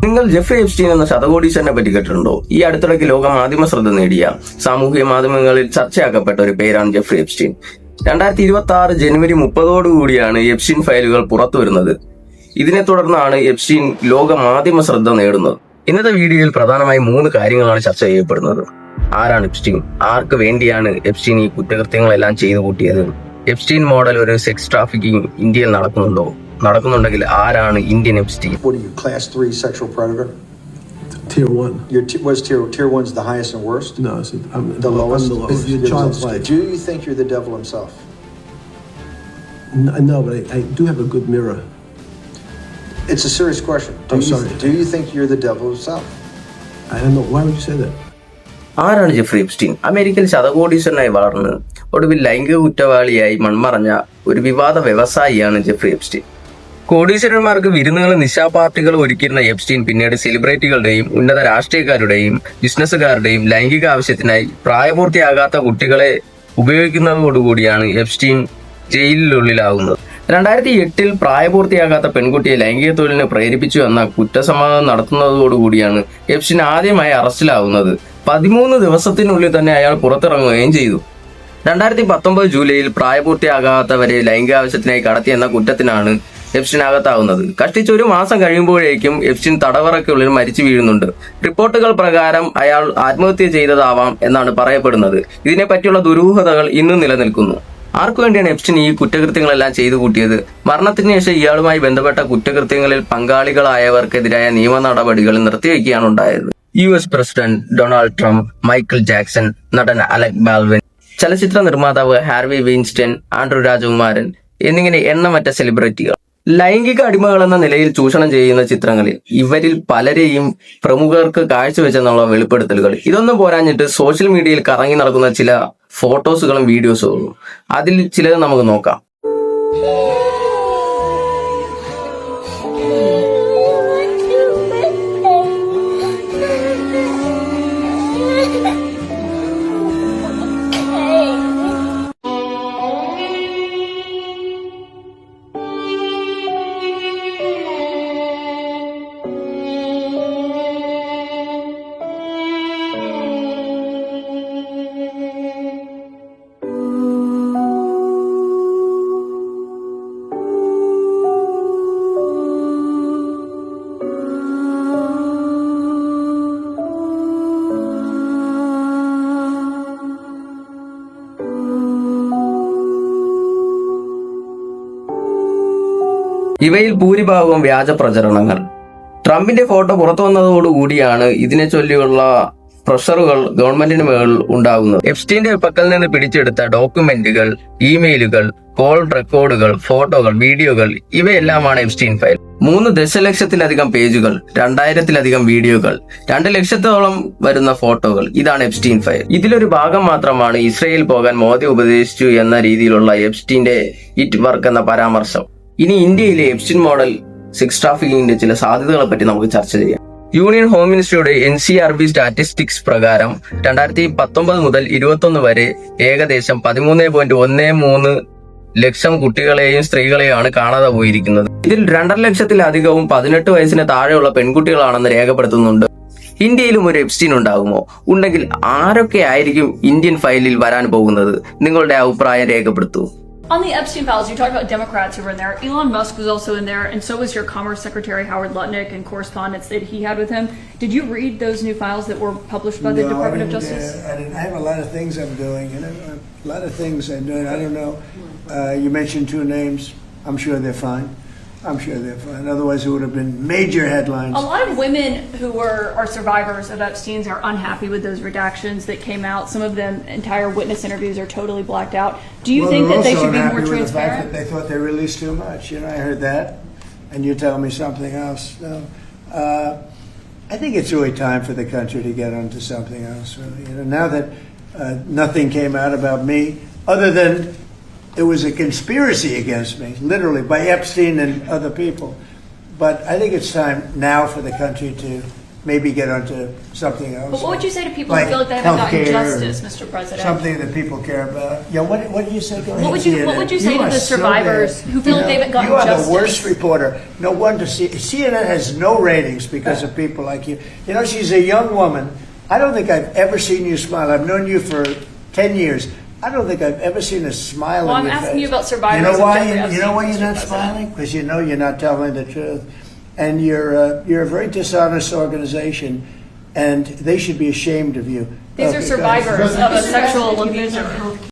നിങ്ങൾ Jeffrey Epstein എന്ന ശതകോടീശ്വരനെ പറ്റി കേട്ടിട്ടുണ്ടോ? ഈ അടുത്തിടയ്ക്ക് ലോക മാധ്യമ ശ്രദ്ധ നേടിയ സാമൂഹിക മാധ്യമങ്ങളിൽ ചർച്ചയാക്കപ്പെട്ട ഒരു പേരാണ് ജെഫ്രി എപ്സ്റ്റീൻ. 2026 ജനുവരി 30 എപ്സ്റ്റീൻ ഫയലുകൾ പുറത്തു വരുന്നത്. ഇതിനെ തുടർന്നാണ് എപ്സ്റ്റീൻ ലോക മാധ്യമ ശ്രദ്ധ നേടുന്നത്. ഇന്നത്തെ വീഡിയോയിൽ പ്രധാനമായി 3 കാര്യങ്ങളാണ് ചർച്ച ചെയ്യപ്പെടുന്നത്. ആരാണ് എപ്സ്റ്റീൻ? ആർക്ക് വേണ്ടിയാണ് എപ്സ്റ്റീൻ ഈ കുറ്റകൃത്യങ്ങളെല്ലാം ചെയ്തു കൂട്ടിയത്? എപ്സ്റ്റീൻ മോഡൽ ഒരു സെക്സ് ട്രാഫിക്കിംഗ് ഇന്ത്യയിൽ നടക്കുന്നുണ്ടെങ്കിൽ ആരാണ് Indian Epstein? What are you, class 3 sexual predator? Tier 1. Was tier 1's the highest and worst? No, I'm The lowest? I'm the lowest. Your child's life. Do you think you're the devil himself? No, but I do have a good mirror. It's a serious question. Do you think you're the devil himself? I don't know. Why would you say that? ആരാണ് Jeffrey Epstein? അമേരിക്കയിൽ ശതകോടീശ്വരനായി വളർന്ന് ഒടുവിൽ ലൈംഗിക കുറ്റവാളിയായി മൺമറഞ്ഞ ഒരു വിവാദ വ്യവസായിയാണ് Jeffrey Epstein. കോടീശ്വരന്മാർക്ക് വിരുന്നുകളും നിശാ പാർട്ടികളും ഒരുക്കിയിരുന്ന Epstein പിന്നീട് സെലിബ്രിറ്റികളുടെയും ഉന്നത രാഷ്ട്രീയക്കാരുടെയും ബിസിനസ്സുകാരുടെയും ലൈംഗിക ആവശ്യത്തിനായി പ്രായപൂർത്തിയാകാത്ത കുട്ടികളെ ഉപയോഗിക്കുന്നതോടുകൂടിയാണ് എപ്സ്റ്റീൻ ജയിലിനുള്ളിലാകുന്നത്. 2008 പ്രായപൂർത്തിയാകാത്ത പെൺകുട്ടിയെ ലൈംഗിക തൊഴിലിന് പ്രേരിപ്പിച്ചു എന്ന കുറ്റസമ്മതം നടത്തുന്നതോടുകൂടിയാണ് എപ്സ്റ്റീൻ ആദ്യമായി അറസ്റ്റിലാവുന്നത്. 13 ദിവസത്തിനുള്ളിൽ തന്നെ അയാൾ പുറത്തിറങ്ങുകയും ചെയ്തു. 2019 ജൂലൈയിൽ പ്രായപൂർത്തിയാകാത്തവരെ ലൈംഗികാവശ്യത്തിനായി കടത്തിയെന്ന കുറ്റത്തിനാണ് എപ്സ്റ്റീൻ അകത്താവുന്നത്. കഷ്ടിച്ച് 1 മാസം കഴിയുമ്പോഴേക്കും എപ്സ്റ്റീൻ തടവറയ്ക്കുള്ളിൽ മരിച്ചു വീഴുന്നുണ്ട്. റിപ്പോർട്ടുകൾ പ്രകാരം അയാൾ ആത്മഹത്യ ചെയ്തതാവാം എന്നാണ് പറയപ്പെടുന്നത്. ഇതിനെപ്പറ്റിയുള്ള ദുരൂഹതകൾ ഇന്നും നിലനിൽക്കുന്നു. ആർക്കു വേണ്ടിയാണ് എപ്സ്റ്റീൻ ഈ കുറ്റകൃത്യങ്ങളെല്ലാം ചെയ്തു കൂട്ടിയത്? മരണത്തിന് ശേഷം ഇയാളുമായി ബന്ധപ്പെട്ട കുറ്റകൃത്യങ്ങളിൽ പങ്കാളികളായവർക്കെതിരായ നിയമ നടപടികൾ നിർത്തിവെക്കുകയാണ് ഉണ്ടായത്. US president Donald Trump, Michael Jackson, നടൻ അലക് ബാൽവിൻ, ചലച്ചിത്ര നിർമ്മാതാവ് ഹാർവി വീൻസ്റ്റൈൻ, ആൻഡ്രൂ രാജകുമാരൻ എന്നിങ്ങനെ എണ്ണമറ്റ സെലിബ്രിറ്റികൾ ലൈംഗിക അടിമകളെന്ന നിലയിൽ ചൂഷണം ചെയ്യുന്ന ചിത്രങ്ങളിൽ ഇവരിൽ പലരെയും പ്രമുഖർക്ക് കാഴ്ചവെച്ചെന്നുള്ള വെളിപ്പെടുത്തലുകൾ. ഇതൊന്നും പോരാഞ്ഞിട്ട് സോഷ്യൽ മീഡിയയിൽ കറങ്ങി നടക്കുന്ന ചില ഫോട്ടോസുകളും വീഡിയോസുകളും. അതിൽ ചിലത് നമുക്ക് നോക്കാം. ഇവയിൽ ഭൂരിഭാഗവും വ്യാജ പ്രചരണങ്ങൾ. ട്രംപിന്റെ ഫോട്ടോ പുറത്തു വന്നതോടുകൂടിയാണ് ഇതിനെ ചൊല്ലിയുള്ള പ്രഷറുകൾ ഗവൺമെന്റിന് മേൽ ഉണ്ടാകുന്നത്. എപ്സ്റ്റീന്റെ പക്കൽ നിന്ന് പിടിച്ചെടുത്ത ഡോക്യുമെന്റുകൾ, ഇമെയിലുകൾ, കോൾ റെക്കോർഡുകൾ, ഫോട്ടോകൾ, വീഡിയോകൾ ഇവയെല്ലാമാണ് എപ്സ്റ്റീൻ ഫയൽ. 3 ദശലക്ഷത്തിലധികം പേജുകൾ, 2000-ലധികം വീഡിയോകൾ, 2 ലക്ഷത്തോളം വരുന്ന ഫോട്ടോകൾ. ഇതാണ് എപ്സ്റ്റീൻ ഫയൽ. ഇതിലൊരു ഭാഗം മാത്രമാണ് ഇസ്രയേൽ പോകാൻ മോദി ഉപദേശിച്ചു എന്ന രീതിയിലുള്ള എപ്സ്റ്റീന്റെ ഇറ്റ് വർക്ക് എന്ന പരാമർശം. ഇനി ഇന്ത്യയിലെ എപ്സ്റ്റീൻ മോഡൽ സെക്സ് ട്രാഫിക്കിങ്ങിന്റെ ചില സാധ്യതകളെ പറ്റി നമുക്ക് ചർച്ച ചെയ്യാം. യൂണിയൻ ഹോം മിനിസ്ട്രിയുടെ NCRB സ്റ്റാറ്റിസ്റ്റിക്സ് പ്രകാരം 2019 മുതൽ 2021 വരെ ഏകദേശം 13.13 ലക്ഷം കുട്ടികളെയും സ്ത്രീകളെയാണ് കാണാതെ പോയിരിക്കുന്നത്. ഇതിൽ 2.5 ലക്ഷത്തിലധികവും 18 വയസ്സിന് താഴെയുള്ള പെൺകുട്ടികളാണെന്ന് രേഖപ്പെടുത്തുന്നുണ്ട്. ഇന്ത്യയിലും ഒരു എപ്സ്റ്റീൻ ഉണ്ടാകുമോ? ഉണ്ടെങ്കിൽ ആരൊക്കെ ആയിരിക്കും ഇന്ത്യൻ ഫയലിൽ വരാൻ പോകുന്നത്? നിങ്ങളുടെ അഭിപ്രായം രേഖപ്പെടുത്തൂ. On the Epstein files, you talked about Democrats who were in there. Elon Musk was also in there, and so was your Commerce Secretary Howard Lutnick and correspondence that he had with him. Did you read those new files that were published by the Department of Justice? I have a lot of things I'm doing, a lot of things I'm doing. I don't know. You mentioned 2 names. I'm sure they're fine. Otherwise, it would have been major headlines. A lot of women who are survivors of Epstein's are unhappy with those redactions that came out. Some of them, entire witness interviews are totally blacked out. Do you think that they should be more transparent? The fact that they thought they released too much. I heard that, and you tell me something else. No, I think it's really time for the country to get onto something else. Really, now that nothing came out about me, other than it was a conspiracy against me, literally, by Epstein and other people. But I think it's time now for the country to maybe get onto something else. But what would you say to people Like who feel like they haven't gotten healthcare justice, and Mr. President? Something that people care about. Yeah, what did you say? Go ahead. What would you say to are the so survivors bad. who feel like they haven't gotten You are justice? the worst reporter. No wonder CNN has no ratings because of people like you. You know, she's a young woman. I don't think I've ever seen you smile. I've known you for 10 years. I don't think I've ever seen a smile Well, on I'm your asking face. you about survivors You know of why? Jeffrey You know Epstein, why you're Mr. not President. smiling? Because you know you're not telling the truth, and you're a very dishonest organization, and they should be ashamed of you. These are Because- survivors of a sexual abuser.